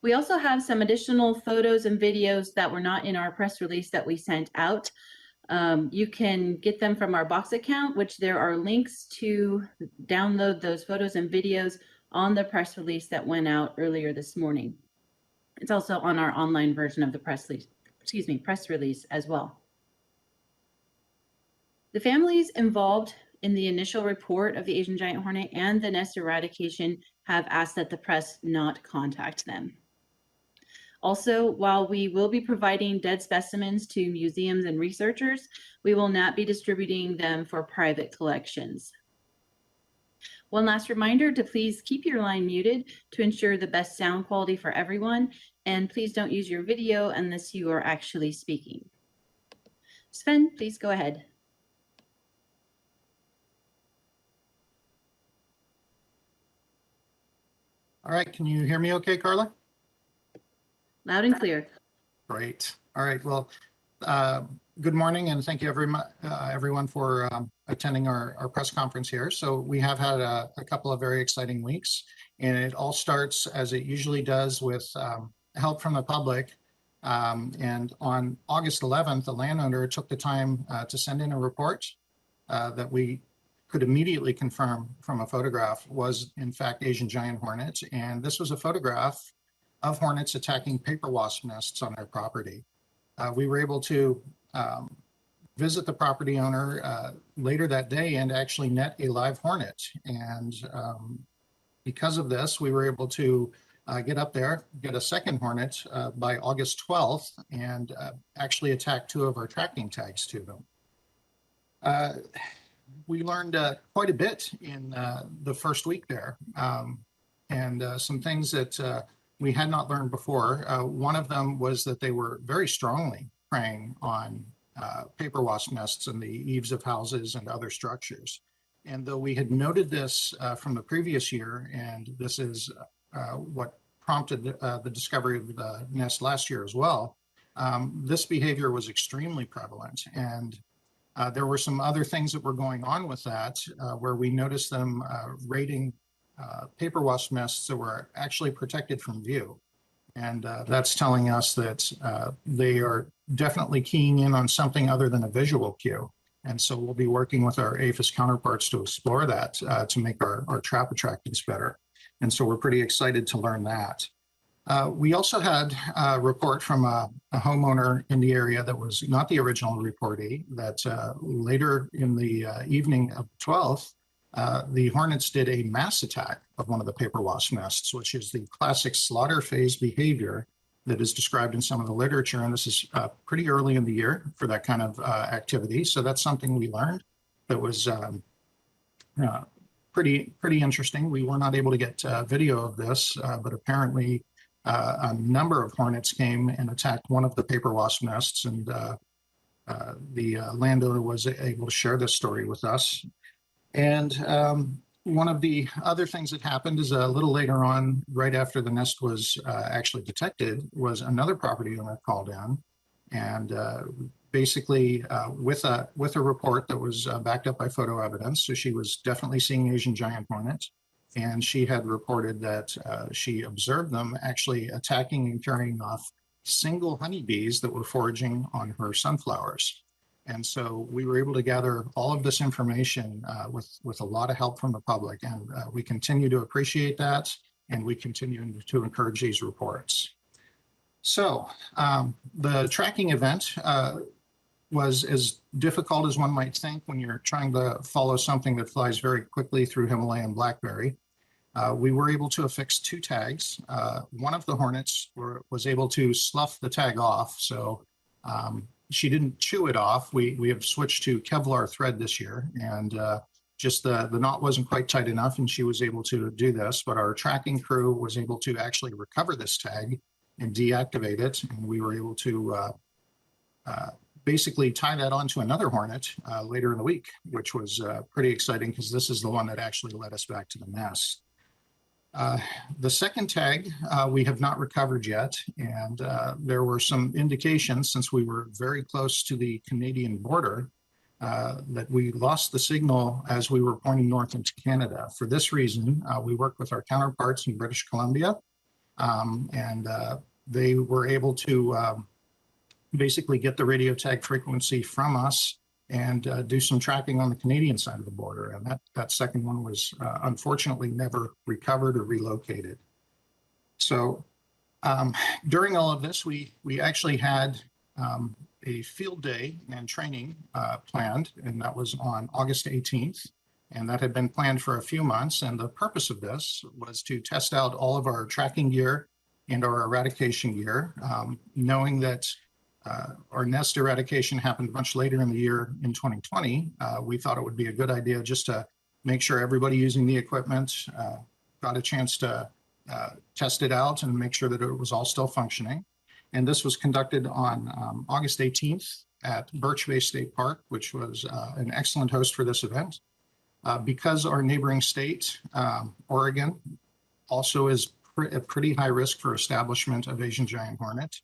We also have some additional photos and videos that were not in our press release that we sent out. You can get them from our box account, which there are links to download those photos and videos on the press release that went out earlier this morning. It's also on our online version of the press release as well. The families involved in the initial report of the Asian giant hornet and the nest eradication have asked that the press not contact them. Also, while we will be providing dead specimens to museums and researchers, we will not be distributing them for private collections. One last reminder to please keep your line muted to ensure the best sound quality for everyone, and please don't use your video unless you are actually speaking. Sven, please go ahead. All right, can you hear me okay, Carla? Loud and clear. Great. All right, well, good morning, and thank you everyone for attending our press conference here. So we have had a couple of very exciting weeks, and it all starts, as it usually does, with help from the public. And on August 11th, the landowner took the time to send in a report that we could immediately confirm from a photograph was in fact Asian giant hornet. And this was a photograph of hornets attacking paper wasp nests on their property. We were able to visit the property owner later that day and actually net a live hornet. And because of this, we were able to get up there, get a second hornet by August 12th, and actually attack 2 of our tracking tags to them. We learned quite a bit in the first week there, and some things that we had not learned before. One of them was that they were very strongly preying on paper wasp nests in the eaves of houses and other structures. And though we had noted this from the previous year, and this is what prompted the discovery of the nest last year as well, this behavior was extremely prevalent. And there were some other things that were going on with that, where we noticed them raiding paper wasp nests that were actually protected from view. And that's telling us that they are definitely keying in on something other than a visual cue. And so we'll be working with our aphis counterparts to explore that to make our trap attractants better. And so we're pretty excited to learn that. We also had a report from a homeowner in the area that was not the original reportee, that later in the evening of the 12th, the hornets did a mass attack of one of the paper wasp nests, which is the classic slaughter phase behavior that is described in some of the literature. And this is pretty early in the year for that kind of activity. So that's something we learned that was pretty interesting. We were not able to get video of this, but apparently a number of hornets came and attacked one of the paper wasp nests, and the landowner was able to share this story with us. And one of the other things that happened is a little later on, right after the nest was actually detected, was another property owner called in, and basically with a report that was backed up by photo evidence. So she was definitely seeing Asian giant hornet, and she had reported that she observed them actually attacking and carrying off single honeybees that were foraging on her sunflowers. And so we were able to gather all of this information with a lot of help from the public, and we continue to appreciate that, and we continue to encourage these reports. So the tracking event was as difficult as one might think when you're trying to follow something that flies very quickly through Himalayan blackberry. We were able to affix 2 tags. One of the hornets was able to slough the tag off, so she didn't chew it off. We have switched to Kevlar thread this year, and just the knot wasn't quite tight enough, and she was able to do this. But our tracking crew was able to actually recover this tag and deactivate it, and we were able to basically tie that onto another hornet later in the week, which was pretty exciting because this is the one that actually led us back to the nest. The second tag we have not recovered yet, and there were some indications, since we were very close to the Canadian border, that we lost the signal as we were pointing north into Canada. For this reason, we worked with our counterparts in British Columbia and they were able to basically get the radio tag frequency from us and do some tracking on the Canadian side of the border. And that second one was unfortunately never recovered or relocated. So during all of this, we actually had a field day and training planned, and that was on August 18th. And that had been planned for a few months. And the purpose of this was to test out all of our tracking gear and our eradication gear, knowing that our nest eradication happened much later in the year in 2020. We thought it would be a good idea just to make sure everybody using the equipment got a chance to test it out and make sure that it was all still functioning. And this was conducted on August 18th at Birch Bay State Park, which was an excellent host for this event. Because our neighboring state, Oregon, also is at pretty high risk for establishment of Asian giant hornet.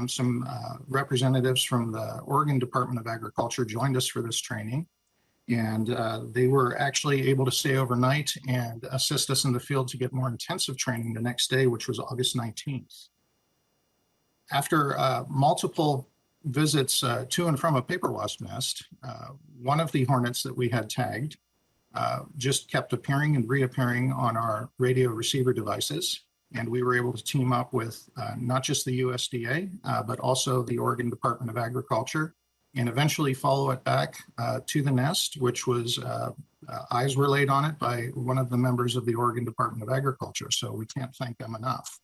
Some representatives from the Oregon Department of Agriculture joined us for this training, and they were actually able to stay overnight and assist us in the field to get more intensive training the next day, which was August 19th. After multiple visits to and from a paper wasp nest, one of the hornets that we had tagged just kept appearing and reappearing on our radio receiver devices. And we were able to team up with not just the USDA, but also the Oregon Department of Agriculture, and eventually follow it back to the nest, which was eyes were laid on it by one of the members of the Oregon Department of Agriculture. So we can't thank them enough.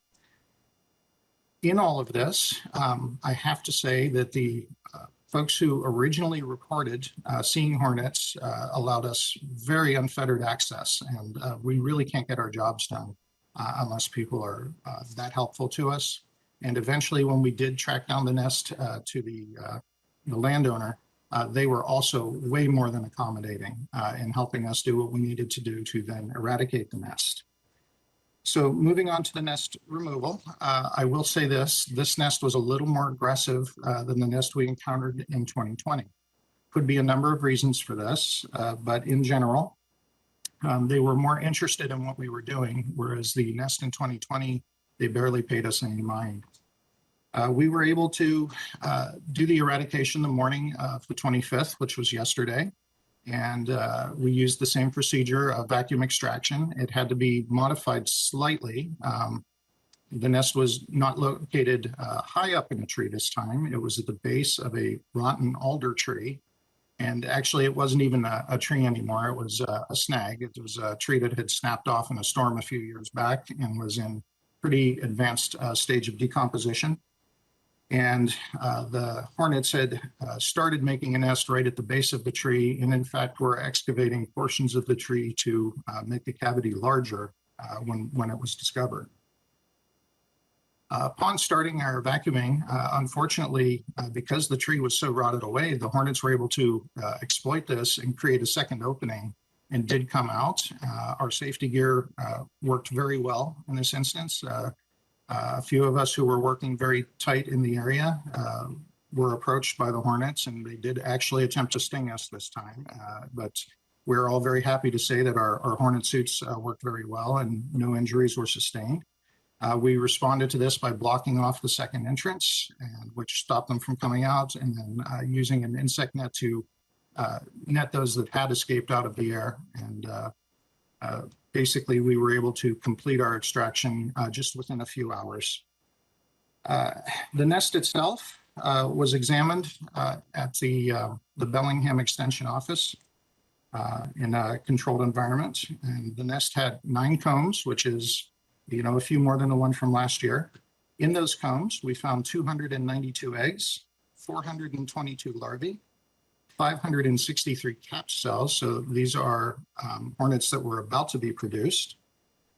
In all of this, I have to say that the folks who originally reported seeing hornets allowed us very unfettered access, and we really can't get our jobs done unless people are that helpful to us. And eventually, when we did track down the nest to the landowner, they were also way more than accommodating in helping us do what we needed to do to then eradicate the nest. So moving on to the nest removal, I will say this nest was a little more aggressive than the nest we encountered in 2020. Could be a number of reasons for this, but in general, they were more interested in what we were doing, whereas the nest in 2020, they barely paid us any mind. We were able to do the eradication the morning of the 25th, which was yesterday. And we used the same procedure of vacuum extraction. It had to be modified slightly. The nest was not located high up in a tree this time. It was at the base of a rotten alder tree. And actually, it wasn't even a tree anymore. It was a snag. It was a tree that had snapped off in a storm a few years back and was in pretty advanced stage of decomposition. And the hornets had started making a nest right at the base of the tree, and in fact were excavating portions of the tree to make the cavity larger when it was discovered. Upon starting our vacuuming, unfortunately, because the tree was so rotted away, the hornets were able to exploit this and create a second opening and did come out. Our safety gear worked very well in this instance. A few of us who were working very tight in the area were approached by the hornets, and they did actually attempt to sting us this time. But we're all very happy to say that our hornet suits worked very well and no injuries were sustained. We responded to this by blocking off the second entrance, which stopped them from coming out, and then using an insect net to net those that had escaped out of the air. And basically, we were able to complete our extraction just within a few hours. The nest itself was examined at the Bellingham Extension Office in a controlled environment. And the nest had 9 combs, which is, a few more than the one from last year. In those combs, we found 292 eggs, 422 larvae, 563 capped cells. So these are hornets that were about to be produced.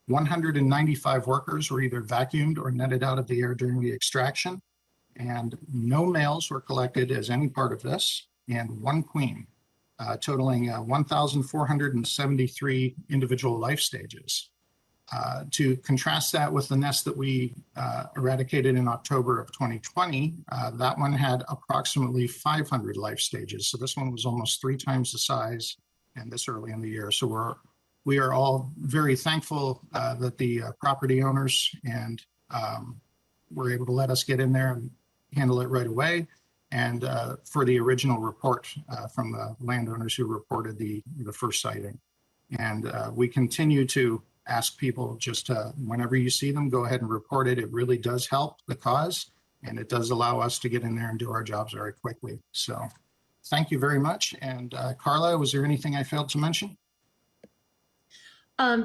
195 workers were either vacuumed or netted out of the air during the extraction. And no males were collected as any part of this, and 1 queen, totaling 1,473 individual life stages. To contrast that with the nest that we eradicated in October of 2020, that one had approximately 500 life stages. So this one was almost 3 times the size and this early in the year. So we are all very thankful that the property owners and were able to let us get in there and handle it right away. And for the original report from the landowners who reported the first sighting. And we continue to ask people just whenever you see them, go ahead and report it. It really does help the cause, and it does allow us to get in there and do our jobs very quickly. So thank you very much. And Carla, was there anything I failed to mention?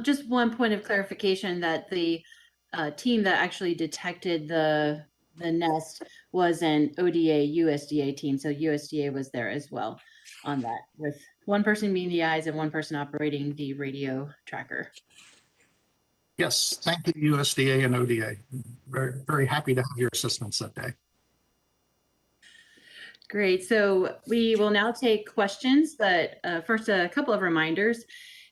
Just one point of clarification, that the team that actually detected the nest was an ODA USDA team. So USDA was there as well on that, with one person being the eyes and one person operating the radio tracker. Yes, thank you, USDA and ODA. Very, very happy to have your assistance that day. Great. So we will now take questions, but first, a couple of reminders.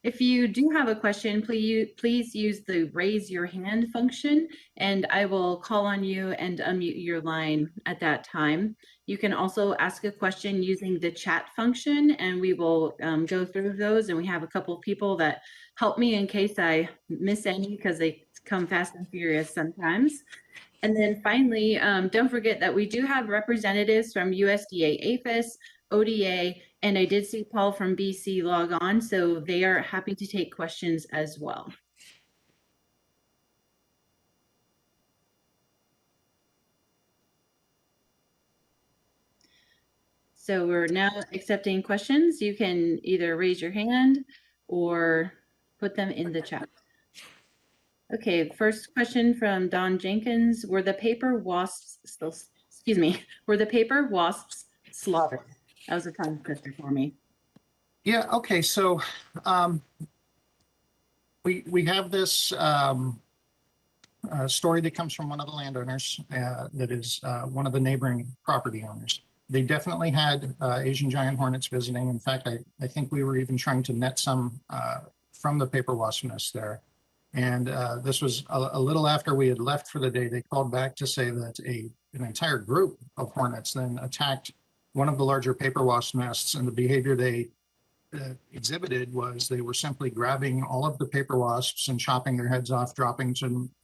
If you do have a question, please use the raise your hand function, and I will call on you and unmute your line at that time. You can also ask a question using the chat function, and we will go through those. And we have a couple of people that help me in case I miss any, because they come fast and furious sometimes. And then finally, don't forget that we do have representatives from USDA APHIS, ODA, and I did see Paul from BC log on, so they are happy to take questions as well. So we're now accepting questions. You can either raise your hand or put them in the chat. Okay, first question from Don Jenkins. Were the paper wasps slaughtered? That was a tongue twister for me. Yeah, okay, so we have this story that comes from one of the landowners that is one of the neighboring property owners. They definitely had Asian giant hornets visiting. In fact, I think we were even trying to net some from the paper wasp nest there. And this was a little after we had left for the day. They called back to say that an entire group of hornets then attacked one of the larger paper wasp nests, and the behavior they exhibited was they were simply grabbing all of the paper wasps and chopping their heads off, dropping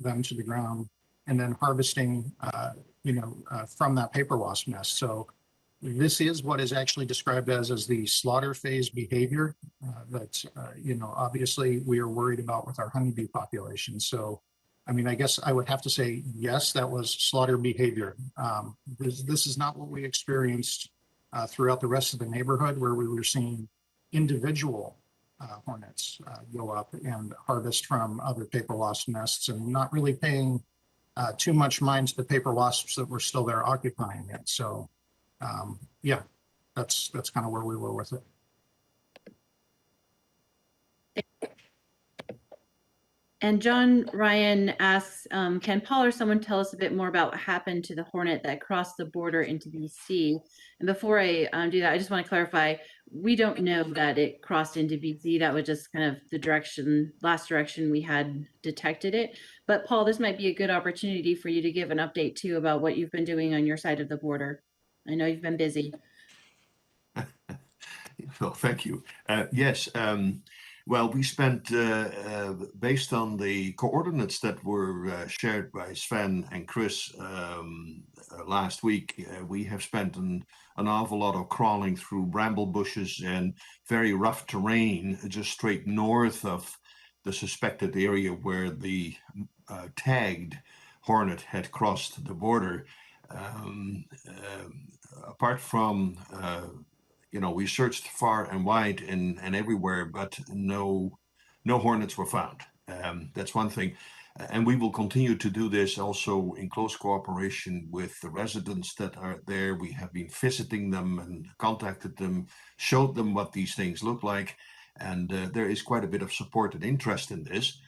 them to the ground, and then harvesting, from that paper wasp nest. So this is what is actually described as the slaughter phase behavior that, obviously we are worried about with our honeybee population. So, I mean, I guess I would have to say, yes, that was slaughter behavior. This is not what we experienced throughout the rest of the neighborhood, where we were seeing individual hornets go up and harvest from other paper wasp nests, and not really paying too much mind to the paper wasps that were still there occupying it. So yeah, that's kind of where we were with it. And John Ryan asks, can Paul or someone tell us a bit more about what happened to the hornet that crossed the border into BC? And before I do that, I just want to clarify, we don't know that it crossed into BC. That was just kind of the last direction we had detected it. But Paul, this might be a good opportunity for you to give an update too about what you've been doing on your side of the border. I know you've been busy. Well, thank you. Yes. Well, we spent, based on the coordinates that were shared by Sven and Chris last week, we have spent an awful lot of crawling through bramble bushes and very rough terrain just straight north of the suspected area where the tagged hornet had crossed the border. Apart from we searched far and wide and everywhere, but no hornets were found. That's one thing. And we will continue to do this also in close cooperation with the residents that are there. We have been visiting them and contacted them, showed them what these things look like. And there is quite a bit of support and interest in this.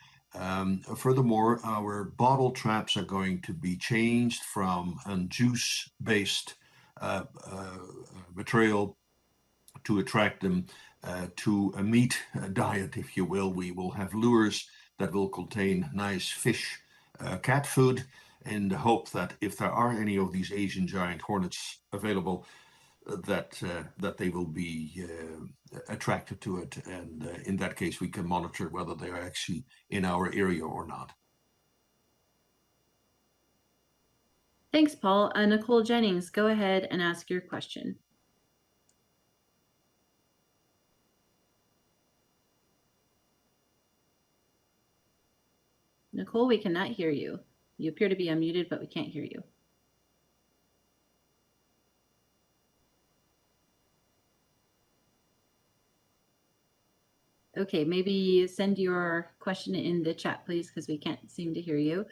Furthermore, our bottle traps are going to be changed from a juice-based material to attract them to a meat diet, if you will. We will have lures that will contain nice fish, cat food, in the hope that if there are any of these Asian giant hornets available, that they will be attracted to it. And in that case, we can monitor whether they are actually in our area or not. Thanks, Paul. Nicole Jennings, go ahead and ask your question. Nicole, we cannot hear you. You appear to be unmuted, but we can't hear you. Okay, maybe send your question in the chat, please, because we can't seem to hear you.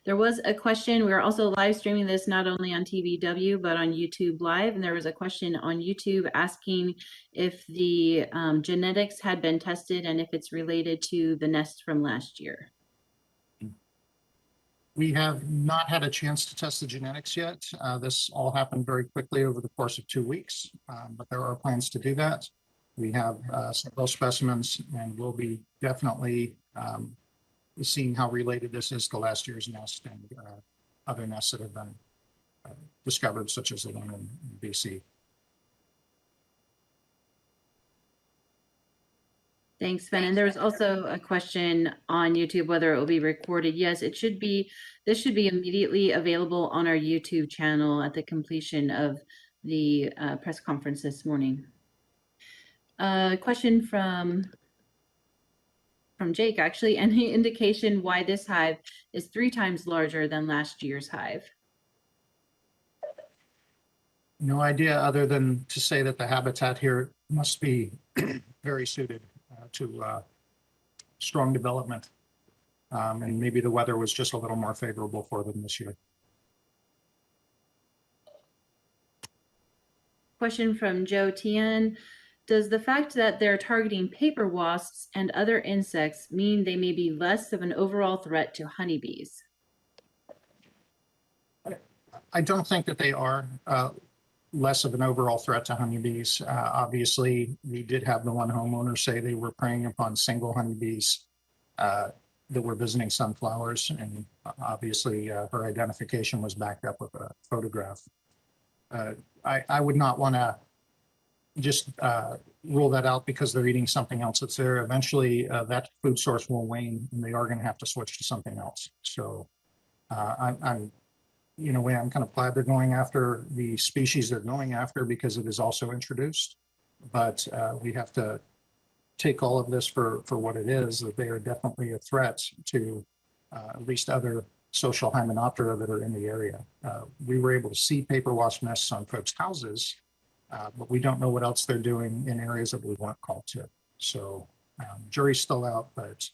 There was a question. We are also live streaming this not only on TVW, but on YouTube Live. And there was a question on YouTube asking if the genetics had been tested and if it's related to the nest from last year. We have not had a chance to test the genetics yet. This all happened very quickly over the course of 2 weeks, but there are plans to do that. We have several specimens, and we'll be definitely seeing how related this is to last year's nest and other nests that have been discovered, such as the one in BC. Thanks, Ben. And there's also a question on YouTube whether it will be recorded. Yes, it should be. This should be immediately available on our YouTube channel at the completion of the press conference this morning. Question from Jake, actually. Any indication why this hive is 3 times larger than last year's hive? No idea, other than to say that the habitat here must be very suited to strong development. And maybe the weather was just a little more favorable for them this year. Question from Joe Tian. Does the fact that they're targeting paper wasps and other insects mean they may be less of an overall threat to honeybees? I don't think that they are less of an overall threat to honeybees. Obviously, we did have the one homeowner say they were preying upon single honeybees that were visiting sunflowers, and obviously her identification was backed up with a photograph. I would not want to just rule that out because they're eating something else that's there. Eventually, that food source will wane, and they are going to have to switch to something else. So I'm in a way, I'm kind of glad they're going after the species they're going after because it is also introduced. But we have to take all of this for what it is, that they are definitely a threat to at least other social hymenoptera that are in the area. We were able to see paper wasp nests on folks' houses, but we don't know what else they're doing in areas that we weren't called to. So jury's still out, but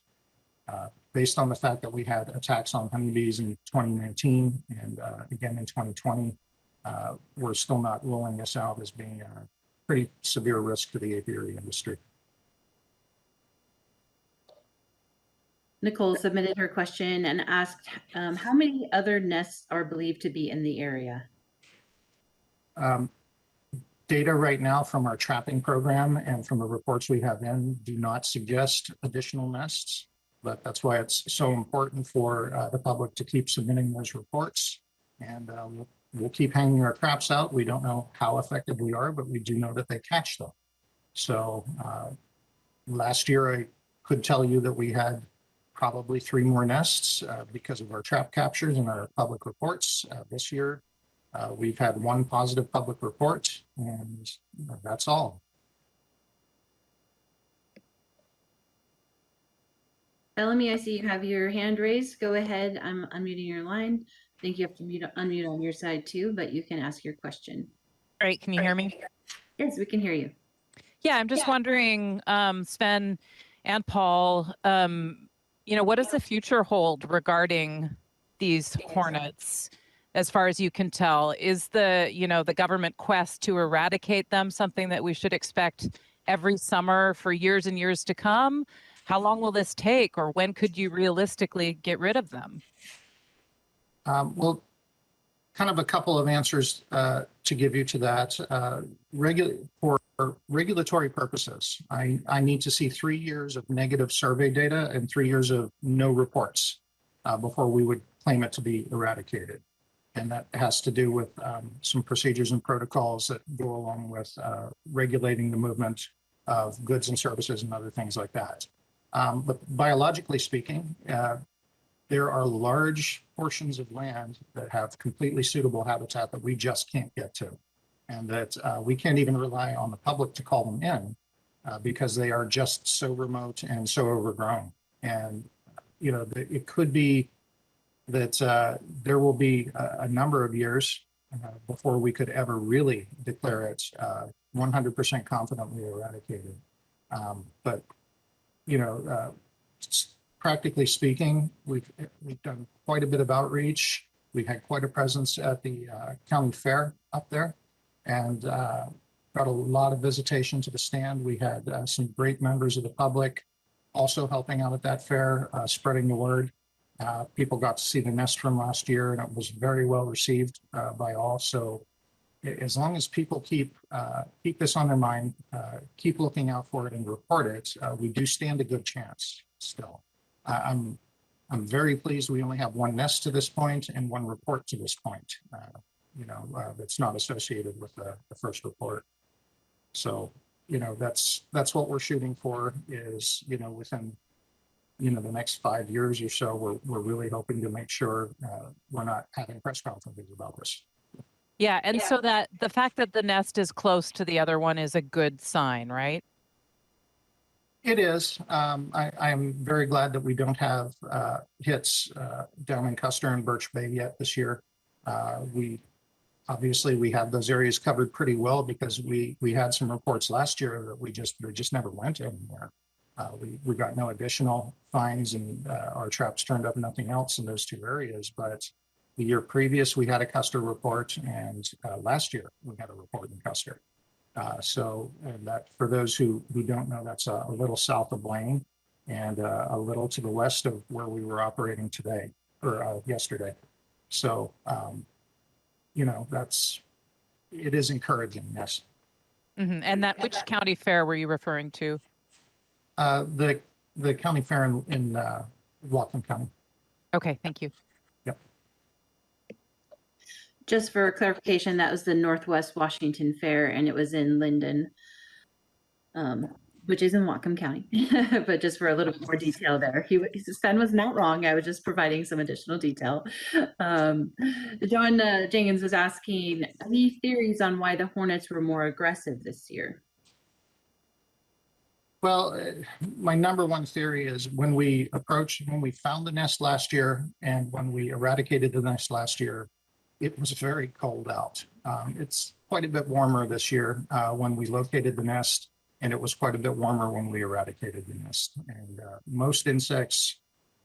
based on the fact that we had attacks on honeybees in 2019 and again in 2020, we're still not ruling this out as being a pretty severe risk to the apiary industry. Nicole submitted her question and asked how many other nests are believed to be in the area? Data right now from our trapping program and from the reports we have in do not suggest additional nests, but that's why it's so important for the public to keep submitting those reports. And we'll keep hanging our traps out. We don't know how effective we are, but we do know that they catch them. So last year, I could tell you that we had probably 3 more nests because of our trap captures and our public reports. This year, we've had 1 positive public report, and that's all. Bellamy, I see you have your hand raised. Go ahead. I'm unmuting your line. I think you have to unmute on your side too, but you can ask your question. Great. Can you hear me? Yes, we can hear you. Yeah, I'm just wondering, Sven and Paul, what does the future hold regarding these hornets? As far as you can tell, is the government quest to eradicate them something that we should expect every summer for years and years to come? How long will this take, or when could you realistically get rid of them? Well, kind of a couple of answers to give you to that. For regulatory purposes, I need to see 3 years of negative survey data and 3 years of no reports before we would claim it to be eradicated. And that has to do with some procedures and protocols that go along with regulating the movement of goods and services and other things like that. But biologically speaking, there are large portions of land that have completely suitable habitat that we just can't get to. And that we can't even rely on the public to call them in because they are just so remote and so overgrown. And, you know, it could be that there will be a number of years before we could ever really declare it 100% confidently eradicated. But, you know, practically speaking, we've done quite a bit of outreach. We had quite a presence at the county fair up there, and got a lot of visitation to the stand. We had some great members of the public also helping out at that fair, spreading the word. People got to see the nest from last year, and it was very well received by all. So as long as people keep this on their mind, keep looking out for it and report it, we do stand a good chance still. I'm very pleased we only have one nest to this point and one report to this point, you know, that's not associated with the first report. So, you know, that's what we're shooting for is, you know, within, you know, the next 5 years or so, we're really hoping to make sure we're not having press conferences about this. Yeah, and so that the fact that the nest is close to the other one is a good sign, right? It is. I am very glad that we don't have hits down in Custer and Birch Bay yet this year. Obviously we have those areas covered pretty well because we had some reports last year that they just never went anywhere. We got no additional fines, and our traps turned up nothing else in those two areas. But the year previous, we had a Custer report, and last year we had a report in Custer. So that, for those who don't know, that's a little south of Blaine and a little to the west of where we were operating today or yesterday. So, you know, it is encouraging, yes. Mm-hmm. And that, which county fair were you referring to? The county fair in Whatcom County. Okay, thank you. Yep. Just for clarification, that was the Northwest Washington Fair, and it was in Linden, which is in Whatcom County. But just for a little bit more detail there, Sven was not wrong. I was just providing some additional detail. John Jenkins was asking, any theories on why the Hornets were more aggressive this year? Well, my number one theory is when we found the nest last year and when we eradicated the nest last year, it was very cold out. It's quite a bit warmer this year when we located the nest, and it was quite a bit warmer when we eradicated the nest. And most insects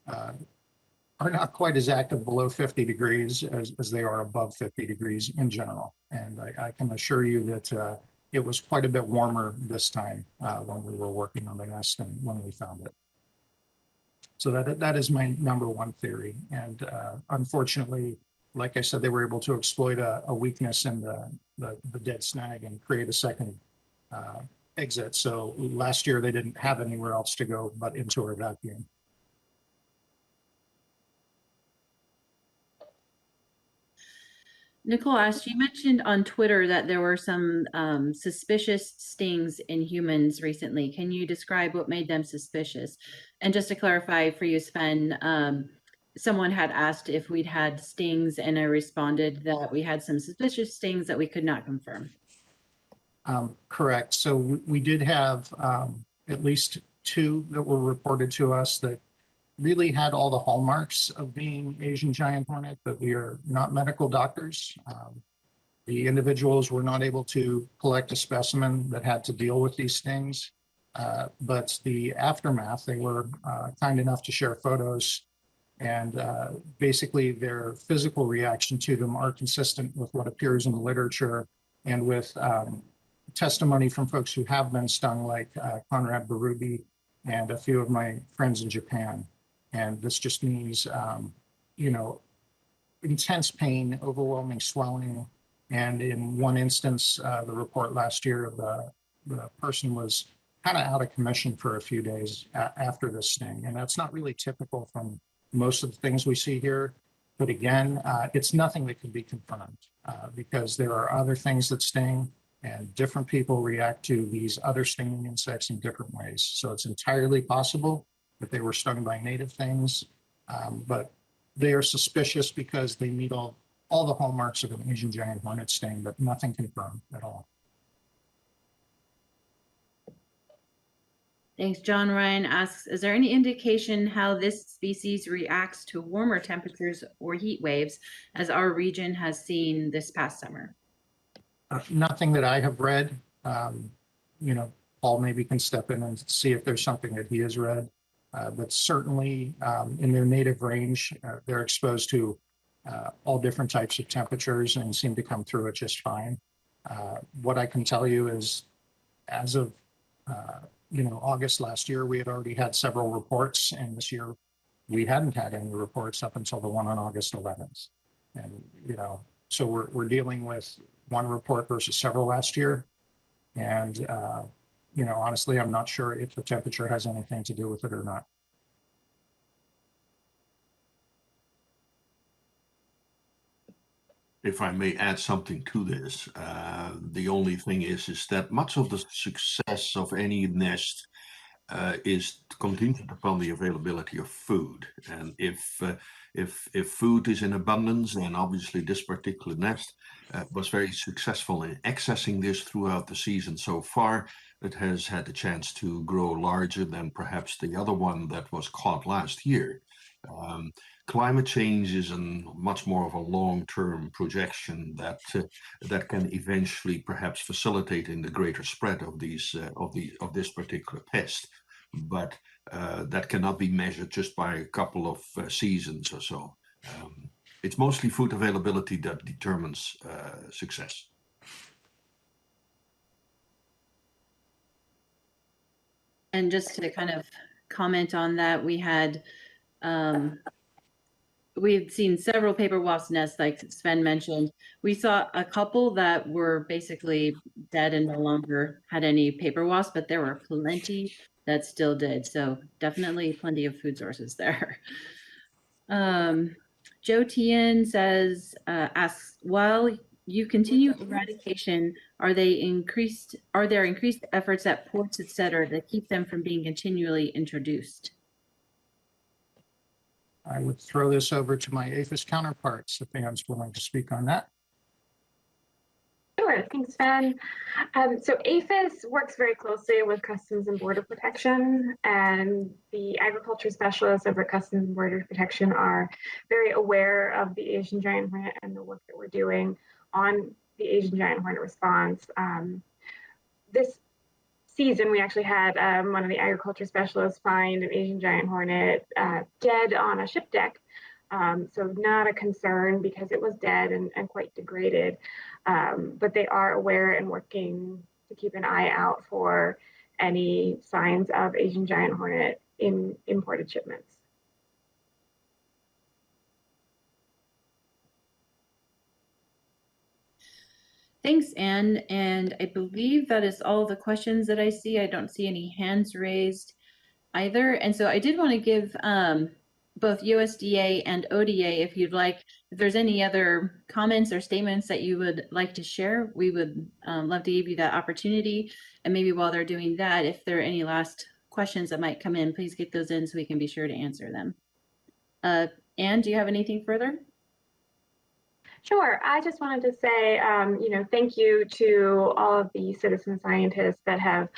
are not quite as active below 50 degrees as they are above 50 degrees in general. And I can assure you that it was quite a bit warmer this time when we were working on the nest and when we found it. So that is my number one theory. And unfortunately, like I said, they were able to exploit a weakness in the dead snag and create a second exit. So last year they didn't have anywhere else to go but into our vacuum. Nicole asked, you mentioned on Twitter that there were some suspicious stings in humans recently. Can you describe what made them suspicious? And just to clarify for you, Sven, someone had asked if we'd had stings, and I responded that we had some suspicious stings that we could not confirm. Correct. So we did have at least 2 that were reported to us that really had all the hallmarks of being Asian giant hornet, but we are not medical doctors. The individuals were not able to collect a specimen that had to deal with these stings, but the aftermath, they were kind enough to share photos, and basically their physical reaction to them are consistent with what appears in the literature and with testimony from folks who have been stung, like Conrad Barubi and a few of my friends in Japan. And this just means, you know, intense pain, overwhelming swelling. And in one instance, the report last year, the person was kind of out of commission for a few days after this sting. And that's not really typical from most of the things we see here. But again, it's nothing that can be confirmed because there are other things that sting, and different people react to these other stinging insects in different ways. So it's entirely possible that they were stung by native things. But they are suspicious because they meet all the hallmarks of an Asian giant hornet sting, but nothing confirmed at all. Thanks. John Ryan asks, is there any indication how this species reacts to warmer temperatures or heat waves as our region has seen this past summer? Nothing that I have read. You know, Paul maybe can step in and see if there's something that he has read. But certainly in their native range, they're exposed to all different types of temperatures and seem to come through it just fine. What I can tell you is, as of August last year, we had already had several reports, and this year we hadn't had any reports up until the one on August 11th. And so we're dealing with one report versus several last year, and honestly, I'm not sure if the temperature has anything to do with it or not. If I may add something to this, the only thing is that much of the success of any nest is contingent upon the availability of food. And if food is in abundance, then obviously this particular nest was very successful in accessing this throughout the season so far. It has had the chance to grow larger than perhaps the other one that was caught last year. Climate change is much more of a long-term projection that can eventually perhaps facilitate in the greater spread of this particular pest, but that cannot be measured just by a couple of seasons or so. It's mostly food availability that determines success. And just to kind of comment on that, we had we've seen several paper wasp nests, like Sven mentioned. We saw a couple that were basically dead and no longer had any paper wasp, but there were plenty that still did. So definitely plenty of food sources there. Joe Tian asks, while you continue eradication, are there increased efforts at ports, et cetera, to keep them from being continually introduced? I would throw this over to my APHIS counterparts if anyone's willing to speak on that. Sure, thanks, Ben. So APHIS works very closely with Customs and Border Protection, and the agriculture specialists over at Customs and Border Protection are very aware of the Asian giant hornet and the work that we're doing on the Asian giant hornet response. This season, we actually had one of the agriculture specialists find an Asian giant hornet dead on a ship deck. So not a concern because it was dead and quite degraded. But they are aware and working to keep an eye out for any signs of Asian giant hornet in imported shipments. Thanks, Anne. And I believe that is all the questions that I see. I don't see any hands raised either. And so I did want to give both USDA and ODA, if you'd like, if there's any other comments or statements that you would like to share, we would love to give you that opportunity. And maybe while they're doing that, if there are any last questions that might come in, please get those in so we can be sure to answer them. Anne, do you have anything further? Sure. I just wanted to say, thank you to all of the citizen scientists that have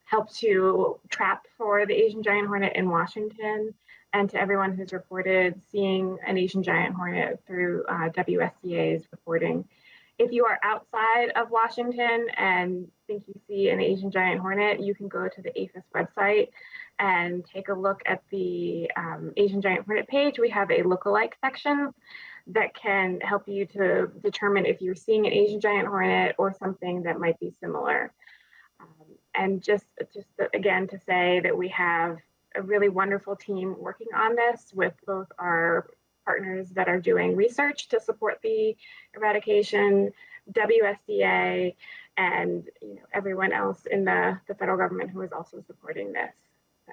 helped to trap for the Asian giant hornet in Washington, and to everyone who's reported seeing an Asian giant hornet through WSDA's reporting. If you are outside of Washington and think you see an Asian giant hornet, you can go to the APHIS website and take a look at the Asian giant hornet page. We have a lookalike section that can help you to determine if you're seeing an Asian giant hornet or something that might be similar. And just again to say that we have a really wonderful team working on this with both our partners that are doing research to support the eradication, WSDA, and everyone else in the federal government who is also supporting this. So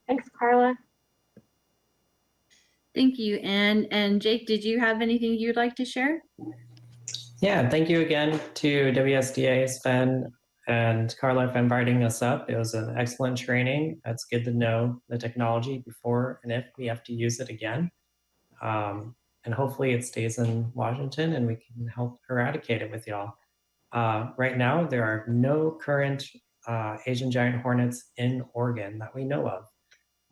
thanks, Carla. Thank you, Anne. And Jake, did you have anything you'd like to share? Yeah, thank you again to WSDA, Sven, And Carla, for inviting us up. It was an excellent training. It's good to know the technology before and if we have to use it again. And hopefully it stays in Washington and we can help eradicate it with y'all. Right now, there are no current Asian giant hornets in Oregon that we know of.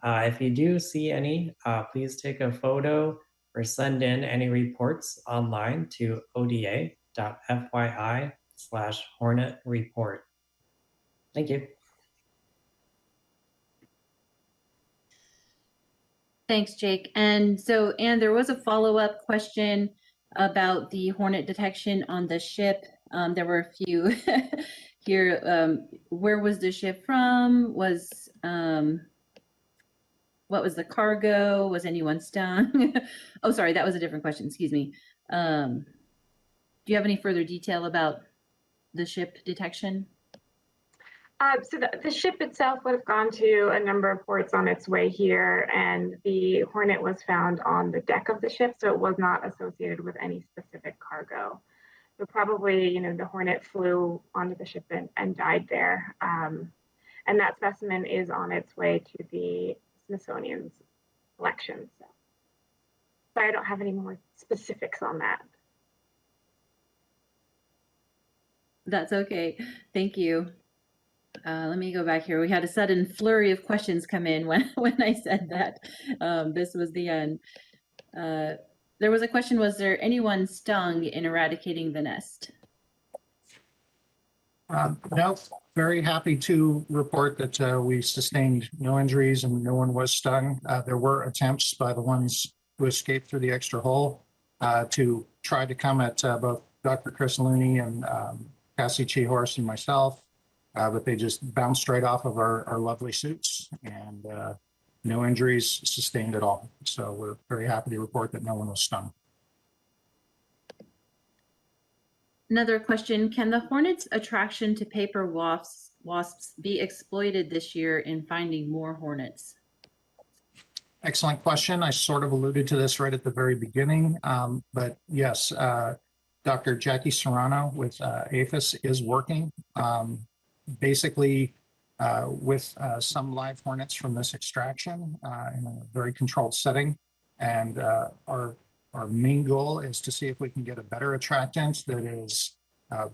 If you do see any, please take a photo or send in any reports online to oda.fyi/Hornet report. Thank you. Thanks, Jake. And so, Anne, there was a follow-up question about the hornet detection on the ship. There were a few here. Where was the ship from? What was the cargo? Was anyone stung? Oh, sorry, that was a different question. Excuse me. Do you have any further detail about the ship detection? So the ship itself would have gone to a number of ports on its way here, and the Hornet was found on the deck of the ship, so it was not associated with any specific cargo. So probably, the Hornet flew onto the ship and died there. And that specimen is on its way to the Smithsonian's collection. So sorry, I don't have any more specifics on that. That's okay. Thank you. Let me go back here. We had a sudden flurry of questions come in when I said that. This was the end. There was a question, was there anyone stung in eradicating the nest? No, very happy to report that we sustained no injuries and no one was stung. There were attempts by the ones who escaped through the extra hole to try to come at both Dr. Chris Looney and Cassie Chehorst and myself. But they just bounced right off of our lovely suits, and no injuries sustained at all. So we're very happy to report that no one was stung. Another question, can the hornet's attraction to paper wasps be exploited this year in finding more hornets? Excellent question. I sort of alluded to this right at the very beginning, but yes, Dr. Jackie Serrano with APHIS is working. Basically with some live hornets from this extraction in a very controlled setting. And our main goal is to see if we can get a better attractant that is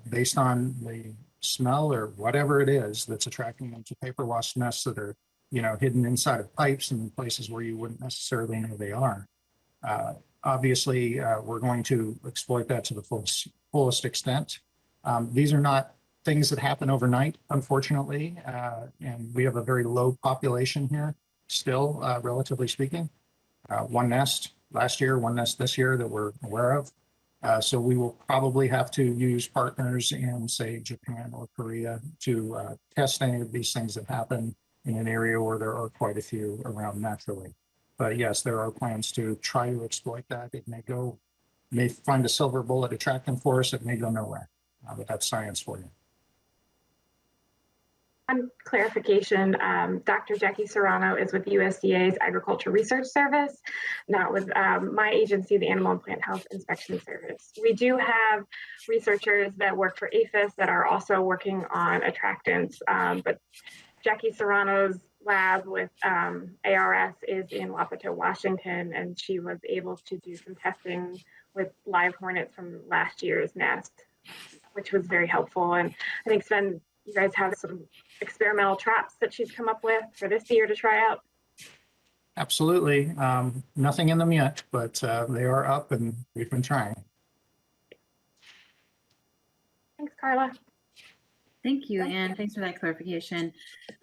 based on the smell or whatever it is that's attracting them to paper wasp nests that are, hidden inside of pipes and places where you wouldn't necessarily know they are. Obviously, we're going to exploit that to the fullest extent. These are not things that happen overnight, unfortunately, and we have a very low population here still, relatively speaking. One nest last year, one nest this year that we're aware of. So we will probably have to use partners in, say, Japan or Korea to test any of these things that happen in an area where there are quite a few around naturally. But yes, there are plans to try to exploit that. It may find a silver bullet attractant for us. It may go nowhere, but that's science for you. One clarification, Dr. Jackie Serrano is with USDA's Agriculture Research Service, not with my agency, the Animal and Plant Health Inspection Service. We do have researchers that work for APHIS that are also working on attractants, but Jackie Serrano's lab with ARS is in Wapato, Washington, and she was able to do some testing with live hornets from last year's nest, which was very helpful. And I think, Sven, you guys have some experimental traps that she's come up with for this year to try out. Absolutely. Nothing in them yet, but they are up and we've been trying. Thanks, Carla. Thank you, Anne. Thanks for that clarification.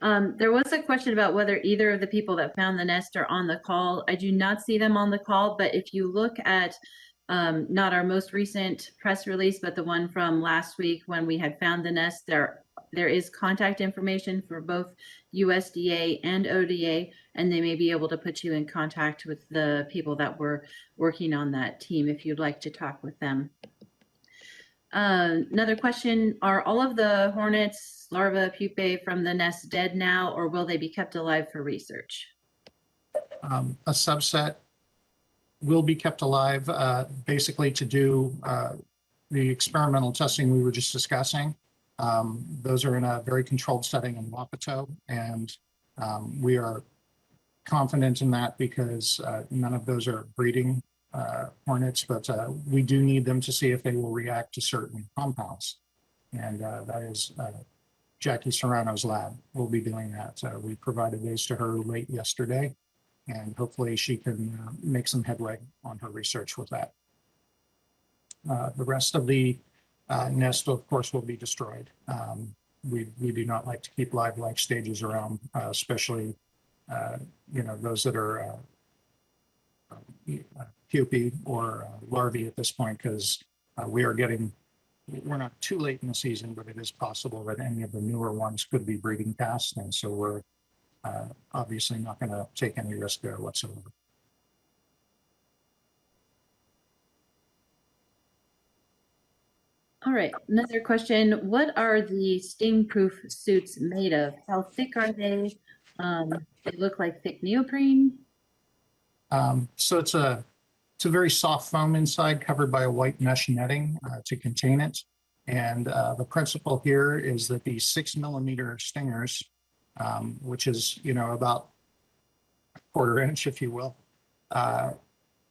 There was a question about whether either of the people that found the nest are on the call. I do not see them on the call, but if you look at not our most recent press release, but the one from last week when we had found the nest, there is contact information for both USDA and ODA, and they may be able to put you in contact with the people that were working on that team if you'd like to talk with them. Another question, are all of the hornets, larvae, pupae from the nest dead now, or will they be kept alive for research? A subset will be kept alive, basically to do the experimental testing we were just discussing. Those are in a very controlled setting in Wapato, and we are confident in that because none of those are breeding hornets, but we do need them to see if they will react to certain compounds. And that is Jackie Serrano's lab will be doing that. We provided those to her late yesterday, and hopefully she can make some headway on her research with that. The rest of the nest, of course, will be destroyed. We do not like to keep live stages around, especially those that are pupae or larvae at this point, because we're not too late in the season, but it is possible that any of the newer ones could be breeding past, and so we're obviously not going to take any risk there whatsoever. All right, another question. What are the sting-proof suits made of? How thick are they? They look like thick neoprene. So it's a very soft foam inside, covered by a white mesh netting to contain it. And the principle here is that these 6mm stingers, which is about a 1/4 inch, if you will,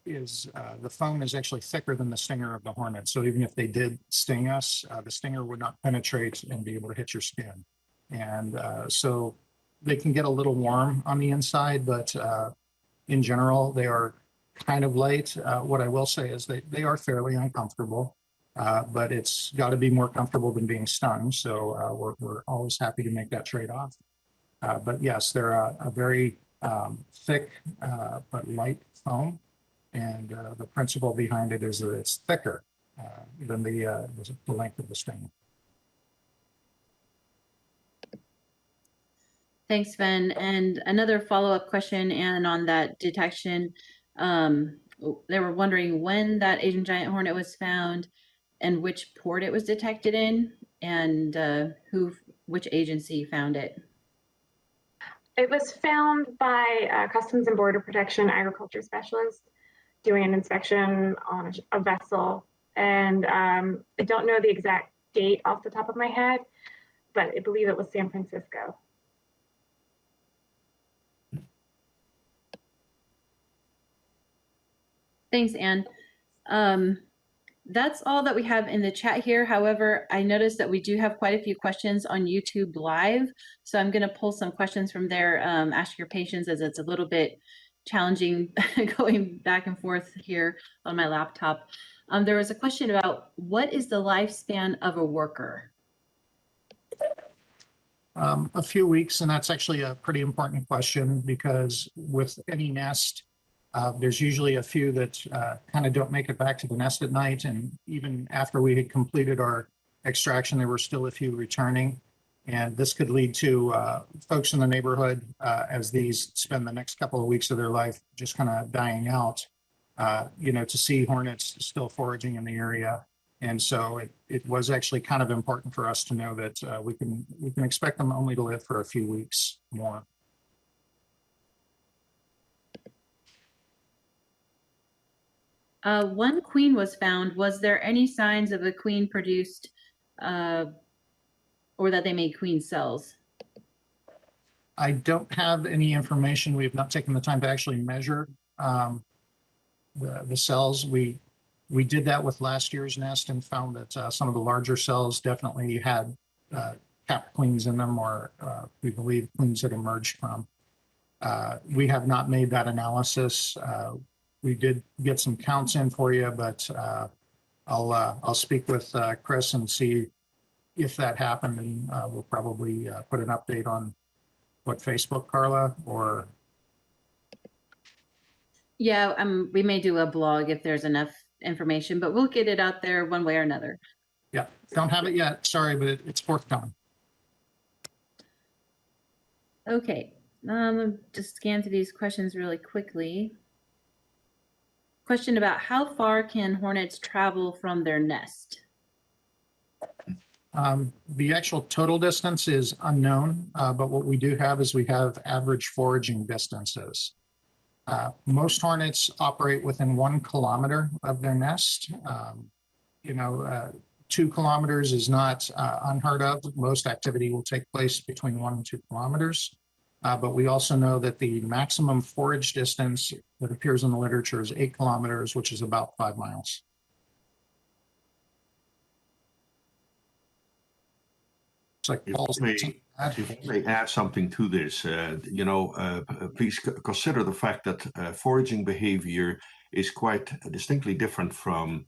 the foam is actually thicker than the stinger of the hornet. So even if they did sting us, the stinger would not penetrate and be able to hit your skin. And so they can get a little warm on the inside, but in general, they are kind of light. What I will say is they are fairly uncomfortable, but it's got to be more comfortable than being stung. So we're always happy to make that trade-off. But yes, they're a very thick but light foam. And the principle behind it is that it's thicker than the length of the sting. Thanks, Sven. And another follow-up question, and on that detection, they were wondering when that Asian giant hornet was found and which port it was detected in, and which agency found it. It was found by Customs and Border Protection agriculture specialists doing an inspection on a vessel. And I don't know the exact date off the top of my head, but I believe it was San Francisco. Thanks, Anne. That's all that we have in the chat here. However, I noticed that we do have quite a few questions on YouTube Live. So I'm going to pull some questions from there. Ask your patience, as it's a little bit challenging going back and forth here on my laptop. There was a question about what is the lifespan of a worker? A few weeks, and that's actually a pretty important question because with any nest, there's usually a few that kind of don't make it back to the nest at night. And even after we had completed our extraction, there were still a few returning. And this could lead to folks in the neighborhood, as these spend the next couple of weeks of their life just kind of dying out, to see hornets still foraging in the area. And so it was actually kind of important for us to know that we can expect them only to live for a few weeks more. One queen was found. Was there any signs of a queen produced or that they made queen cells? I don't have any information. We have not taken the time to actually measure the cells. We did that with last year's nest and found that some of the larger cells definitely had capped queens in them, or we believe queens had emerged from. We have not made that analysis. We did get some counts in for you, but I'll speak with Chris and see if that happened, and we'll probably put an update on what, Facebook, Carla, or? Yeah, we may do a blog if there's enough information, but we'll get it out there one way or another. Yeah, don't have it yet. Sorry, but it's forthcoming. Okay, just scan through these questions really quickly. Question about how far can hornets travel from their nest? The actual total distance is unknown, but what we do have is we have average foraging distances. Most hornets operate within 1 kilometer of their nest. 2 kilometers is not unheard of. Most activity will take place between 1 and 2 kilometers. But we also know that the maximum forage distance that appears in the literature is 8 kilometers, which is about 5 miles. It's like Paul's. If I may add something to this, please consider the fact that foraging behavior is quite distinctly different from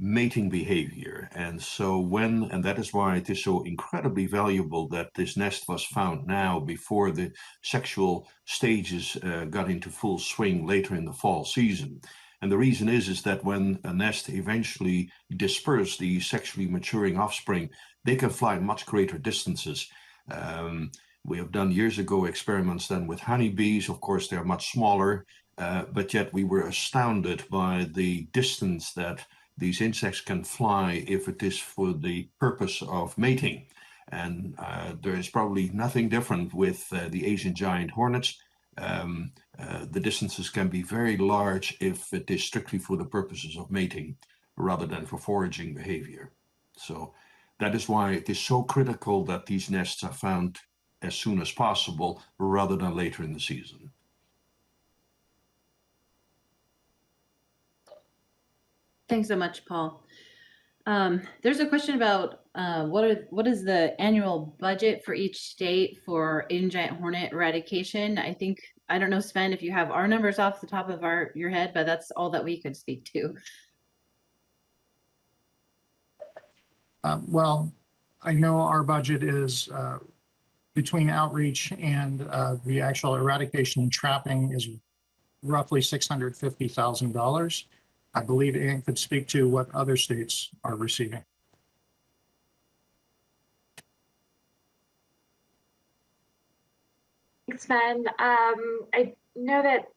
mating behavior. And so and that is why it is so incredibly valuable that this nest was found now before the sexual stages got into full swing later in the fall season. And the reason is that when a nest eventually disperses the sexually maturing offspring, they can fly much greater distances. We have done years ago experiments then with honeybees. Of course, they're much smaller, but yet we were astounded by the distance that these insects can fly if it is for the purpose of mating. And there is probably nothing different with the Asian giant hornets. The distances can be very large if it is strictly for the purposes of mating rather than for foraging behavior. So that is why it is so critical that these nests are found as soon as possible rather than later in the season. Thanks so much, Paul. There's a question about what is the annual budget for each state for Asian giant hornet eradication? I don't know, Sven, if you have our numbers off the top of your head, but that's all that we could speak to. Well, I know our budget is between outreach and the actual eradication and trapping is roughly $650,000. I believe Ann could speak to what other states are receiving. Thanks, Ben. I know that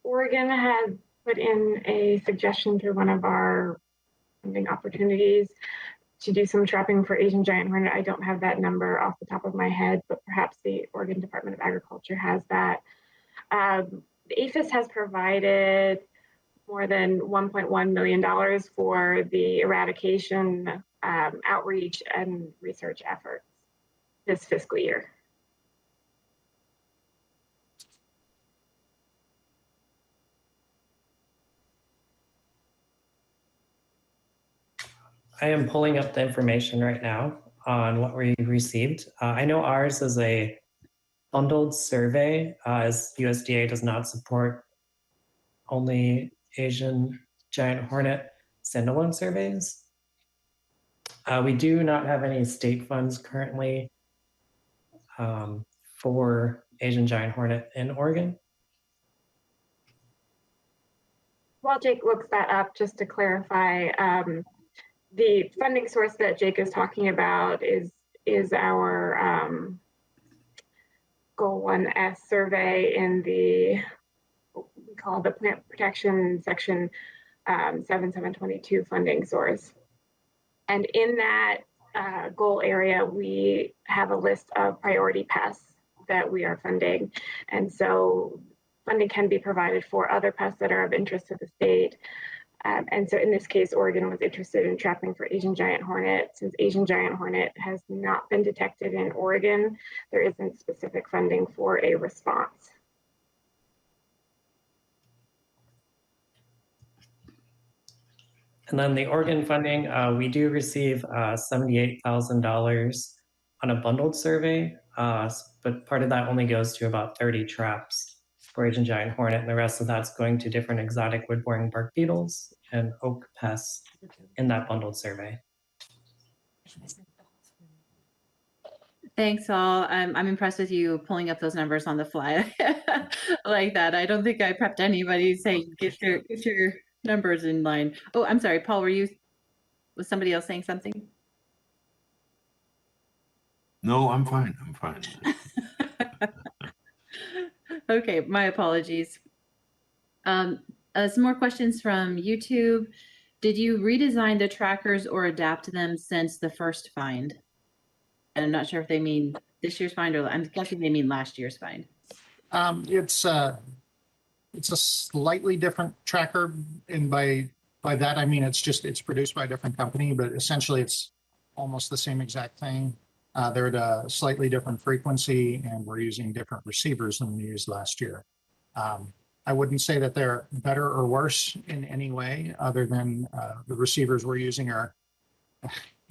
Oregon had put in a suggestion through one of our funding opportunities to do some trapping for Asian giant hornet. I don't have that number off the top of my head, but perhaps the Oregon Department of Agriculture has that. The APHIS has provided more than $1.1 million for the eradication outreach and research efforts this fiscal year. I am pulling up the information right now on what we received. I know ours is a bundled survey, as USDA does not support only Asian giant hornet standalone surveys. We do not have any state funds currently for Asian giant hornet in Oregon. While Jake looks that up, just to clarify, the funding source that Jake is talking about is our Goal 1S survey in the, what we call the Plant Protection Section 7722 funding source. And in that goal area, we have a list of priority pests that we are funding. And so funding can be provided for other pests that are of interest to the state. And so in this case, Oregon was interested in trapping for Asian giant hornet. Since Asian giant hornet has not been detected in Oregon, there isn't specific funding for a response. And then the Oregon funding, we do receive $78,000 on a bundled survey, but part of that only goes to about 30 traps for Asian giant hornet, and the rest of that's going to different exotic wood-boring bark beetles and oak pests in that bundled survey. Thanks, all. I'm impressed with you pulling up those numbers on the fly like that. I don't think I prepped anybody saying get your numbers in line. Oh, I'm sorry, Paul. Was somebody else saying something? No, I'm fine. I'm fine. Okay, my apologies. Some more questions from YouTube. Did you redesign the trackers or adapt them since the first find? And I'm not sure if they mean this year's find or I'm guessing they mean last year's find. It's a slightly different tracker, and by that I mean it's produced by a different company, but essentially it's almost the same exact thing. They're at a slightly different frequency, and we're using different receivers than we used last year. I wouldn't say that they're better or worse in any way, other than the receivers we're using are,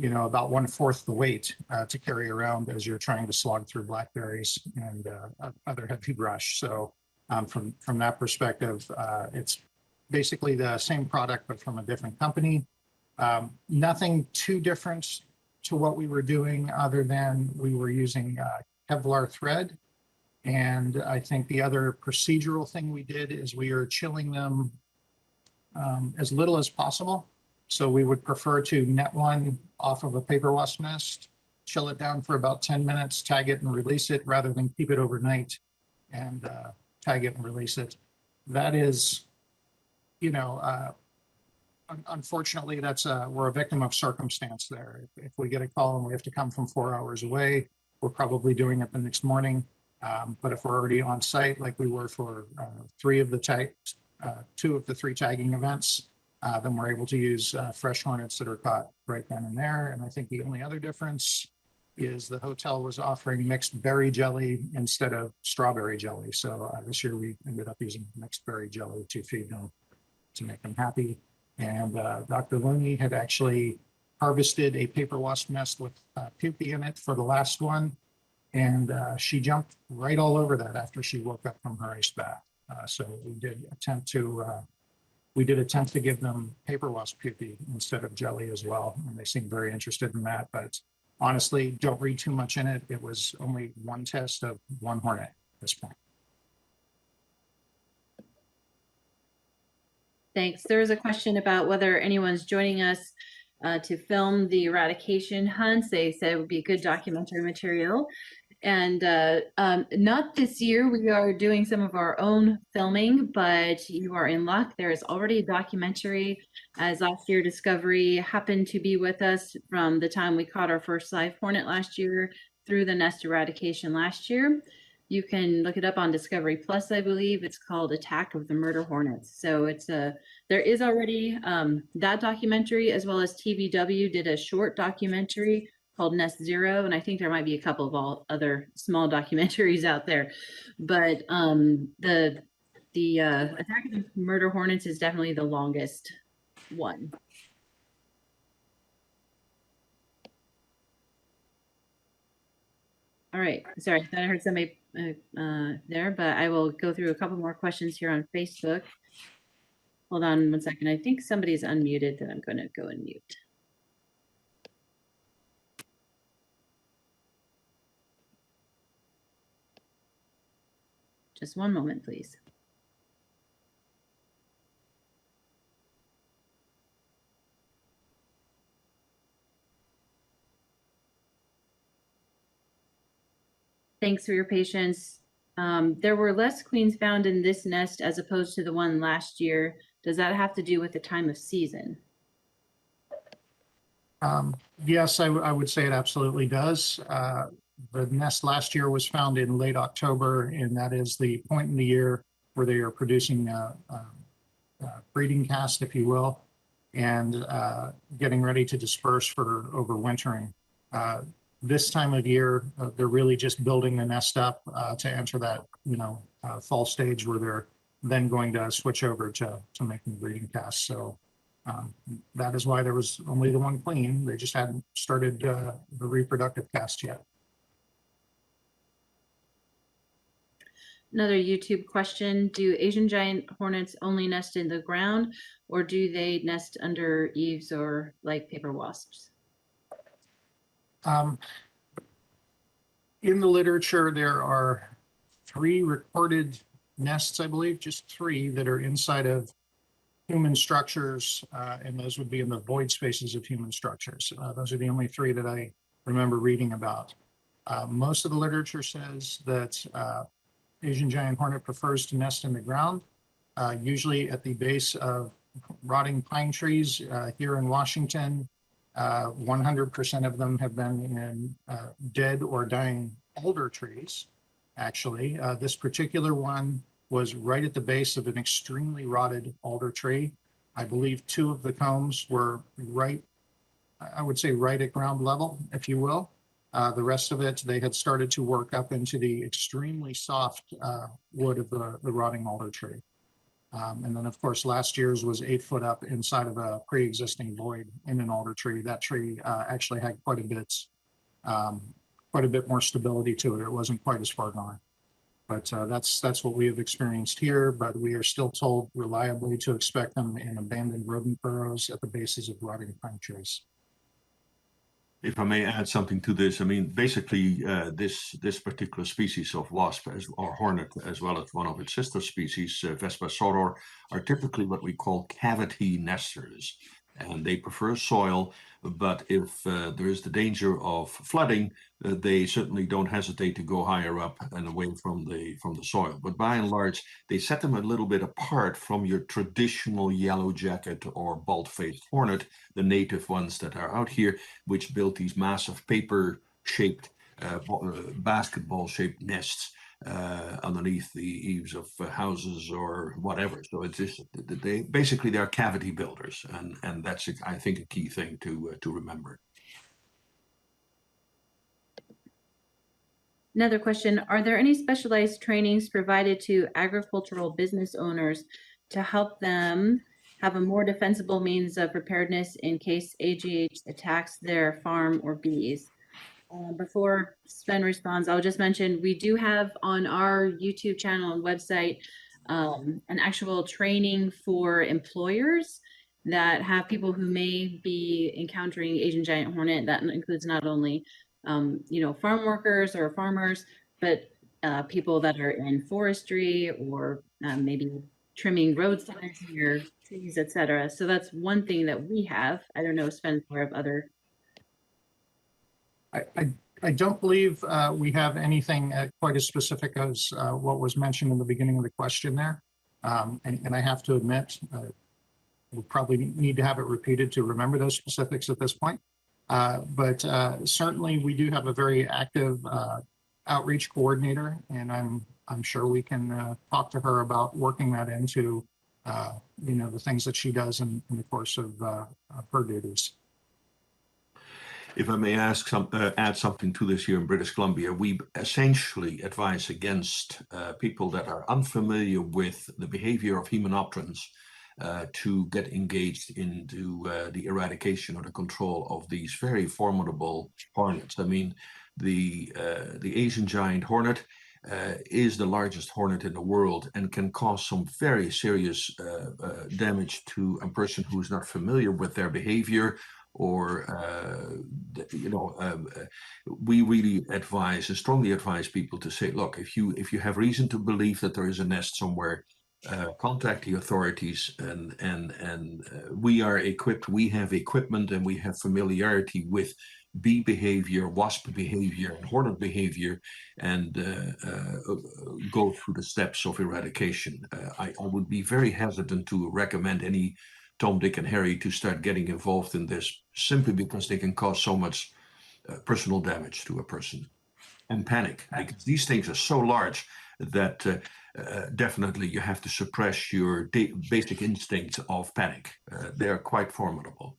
about 1/4 the weight to carry around as you're trying to slog through blackberries and other heavy brush. So from that perspective, it's basically the same product, but from a different company. Nothing too different to what we were doing, other than we were using Kevlar thread. And I think the other procedural thing we did is we are chilling them as little as possible. So we would prefer to net one off of a paper wasp nest, chill it down for about 10 minutes, tag it and release it, rather than keep it overnight and tag it and release it. That is, unfortunately, we're a victim of circumstance there. If we get a call and we have to come from 4 hours away, we're probably doing it the next morning. But if we're already on site, like we were for 2 of the 3 tagging events, then we're able to use fresh hornets that are caught right then and there. And I think the only other difference is the hotel was offering mixed berry jelly instead of strawberry jelly. So this year we ended up using mixed berry jelly to feed them, to make them happy. And Dr. Looney had actually harvested a paper wasp nest with pupae in it for the last one. And she jumped right all over that after she woke up from her ice bath. So we did attempt to give them paper wasp pupae instead of jelly as well. And they seemed very interested in that. But honestly, don't read too much in it. It was only one test of 1 hornet at this point. Thanks. There is a question about whether anyone's joining us to film the eradication hunts. They said it would be good documentary material. And not this year. We are doing some of our own filming, but you are in luck. There is already a documentary, as last year Discovery happened to be with us from the time we caught our first live hornet last year through the nest eradication last year. You can look it up on Discovery Plus, I believe. It's called Attack of the Murder Hornets. So there is already that documentary, as well as TVW did a short documentary called Nest Zero, and I think there might be a couple of other small documentaries out there. But the Attack of the Murder Hornets is definitely the longest one. All right, sorry, I thought I heard somebody there, but I will go through a couple more questions here on Facebook. Hold on 1 second. I think somebody's unmuted that I'm going to go and mute. Just one moment, please. Thanks for your patience. There were less queens found in this nest as opposed to the one last year. Does that have to do with the time of season? Yes, I would say it absolutely does. The nest last year was found in late October, and that is the point in the year where they are producing breeding cast, if you will, and getting ready to disperse for overwintering. This time of year, they're really just building the nest up to enter that, fall stage where they're then going to switch over to making breeding casts. So that is why there was only the 1 queen. They just hadn't started the reproductive cast yet. Another YouTube question. Do Asian giant hornets only nest in the ground, or do they nest under eaves or like paper wasps? In the literature, there are 3 recorded nests, I believe, just 3 that are inside of human structures, and those would be in the void spaces of human structures. Those are the only 3 that I remember reading about. Most of the literature says that Asian giant hornet prefers to nest in the ground, usually at the base of rotting pine trees here in Washington. 100% of them have been in dead or dying alder trees. Actually, this particular one was right at the base of an extremely rotted alder tree. I believe 2 of the combs were right I would say right at ground level, if you will. The rest of it, they had started to work up into the extremely soft wood of the rotting alder tree. And then, of course, last year's was 8 foot up inside of a pre-existing void in an alder tree. That tree actually had quite a bit more stability to it. It wasn't quite as far gone. But that's what we have experienced here. But we are still told reliably to expect them in abandoned rodent burrows at the bases of rotting pine trees. If I may add something to this, I mean, basically, this particular species of wasp or hornet, as well as one of its sister species, Vespa soror, are typically what we call cavity nesters, and they prefer soil. But if there is the danger of flooding, they certainly don't hesitate to go higher up and away from the soil. But by and large, they set them a little bit apart from your traditional yellow jacket or bald-faced hornet, the native ones that are out here, which build these massive paper-shaped, basketball-shaped nests underneath the eaves of houses or whatever. So it's just they're cavity builders, and that's, I think, a key thing to remember. Another question, are there any specialized trainings provided to agricultural business owners to help them have a more defensible means of preparedness in case AGH attacks their farm or bees? Before Sven responds, I'll just mention we do have on our YouTube channel and website an actual training for employers that have people who may be encountering Asian giant hornet. That includes not only farm workers or farmers, but people that are in forestry or maybe trimming road signs near trees, etc. So that's one thing that we have. I don't know if Sven's aware of other. I don't believe we have anything quite as specific as what was mentioned in the beginning of the question there. And I have to admit, we'll probably need to have it repeated to remember those specifics at this point. But certainly we do have a very active outreach coordinator, and I'm sure we can talk to her about working that into the things that she does in the course of her duties. If I may add something to this here in British Columbia, we essentially advise against people that are unfamiliar with the behavior of Hymenopterans to get engaged into the eradication or the control of these very formidable hornets. I mean, the Asian giant hornet is the largest hornet in the world and can cause some very serious damage to a person who is not familiar with their behavior. Or we really advise and strongly advise people to say, look, if you have reason to believe that there is a nest somewhere, contact the authorities, and we are equipped. We have equipment and we have familiarity with bee behavior, wasp behavior, and hornet behavior, and go through the steps of eradication. I would be very hesitant to recommend any Tom, Dick, and Harry to start getting involved in this, simply because they can cause so much personal damage to a person and panic, because these things are so large that definitely you have to suppress your basic instincts of panic. They are quite formidable.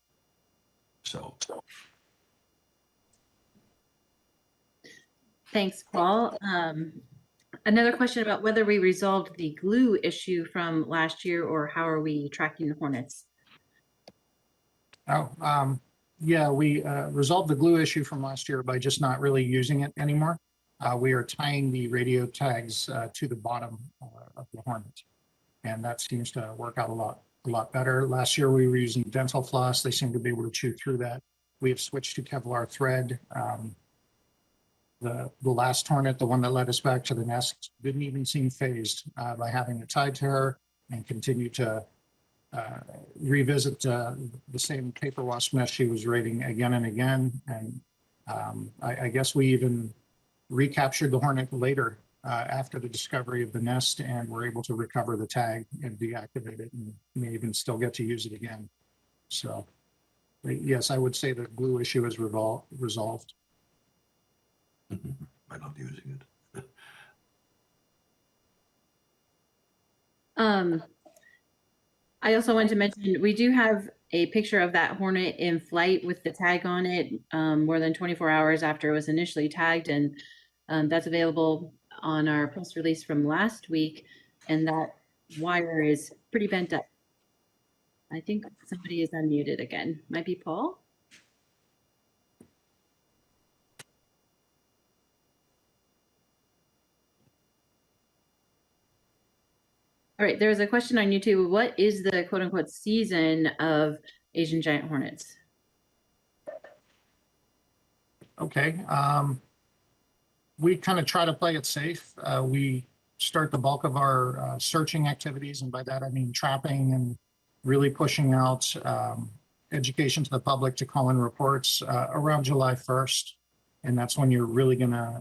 So. Thanks, Paul. Another question about whether we resolved the glue issue from last year, or how are we tracking the hornets? Yeah, we resolved the glue issue from last year by just not really using it anymore. We are tying the radio tags to the bottom of the hornet, and that seems to work out a lot better. Last year we were using dental floss. They seem to be able to chew through that. We have switched to Kevlar thread. The last hornet, the one that led us back to the nest, didn't even seem phased by having it tied to her, and continued to revisit the same paper wasp nest she was raiding again and again. And I guess we even recaptured the hornet later after the discovery of the nest, and were able to recover the tag and deactivate it, and may even still get to use it again. So yes, I would say the glue issue is resolved. By not using it. I also wanted to mention, we do have a picture of that hornet in flight with the tag on it more than 24 hours after it was initially tagged. And that's available on our press release from last week. And that wire is pretty bent up. I think somebody is unmuted again. Might be Paul. All right, there's a question on YouTube. What is the quote unquote season of Asian giant hornets? Okay. We kind of try to play it safe. We start the bulk of our searching activities, and by that I mean trapping and really pushing out education to the public to call in reports around July 1st. And that's when you're really going to,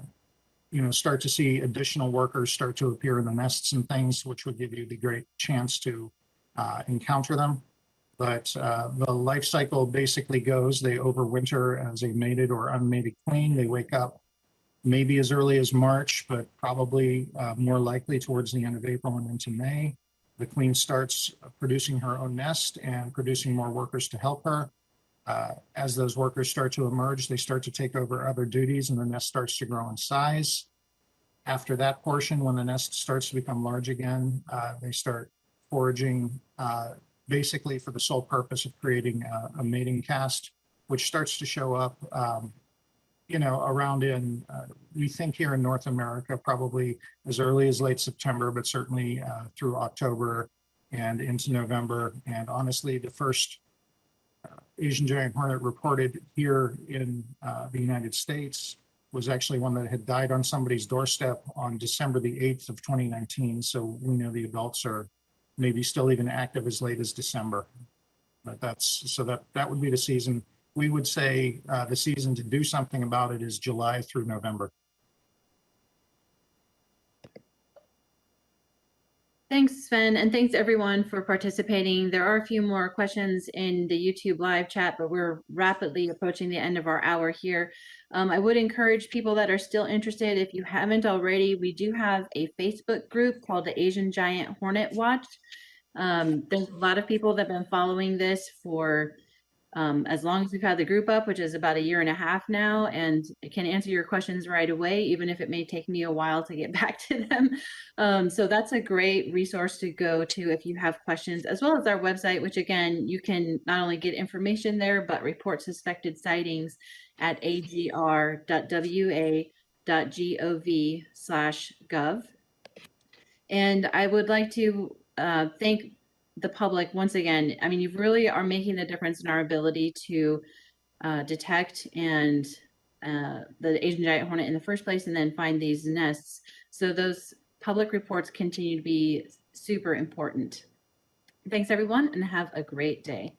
start to see additional workers start to appear in the nests and things, which would give you the great chance to encounter them. But the life cycle basically goes, they overwinter as a mated or unmated queen. They wake up maybe as early as March, but probably more likely towards the end of April and into May. The queen starts producing her own nest and producing more workers to help her. As those workers start to emerge, they start to take over other duties and the nest starts to grow in size. After that portion, when the nest starts to become large again, they start foraging basically for the sole purpose of creating a mating cast, which starts to show up, around in, we think here in North America, probably as early as late September, but certainly through October and into November. And honestly, the first Asian giant hornet reported here in the United States was actually one that had died on somebody's doorstep on December the 8th of 2019. So we know the adults are maybe still even active as late as December. But that would be the season. We would say the season to do something about it is July through November. Thanks, Sven, and thanks everyone for participating. There are a few more questions in the YouTube live chat, but we're rapidly approaching the end of our hour here. I would encourage people that are still interested, if you haven't already, we do have a Facebook group called the Asian Giant Hornet Watch. There's a lot of people that have been following this for as long as we've had the group up, which is about 1.5 years now, and it can answer your questions right away, even if it may take me a while to get back to them. So that's a great resource to go to if you have questions, as well as our website, which again, you can not only get information there, but report suspected sightings at agr.wa.gov/gov. And I would like to thank the public once again. I mean, you really are making the difference in our ability to detect and the Asian giant hornet in the first place, and then find these nests. So those public reports continue to be super important. Thanks everyone, and have a great day.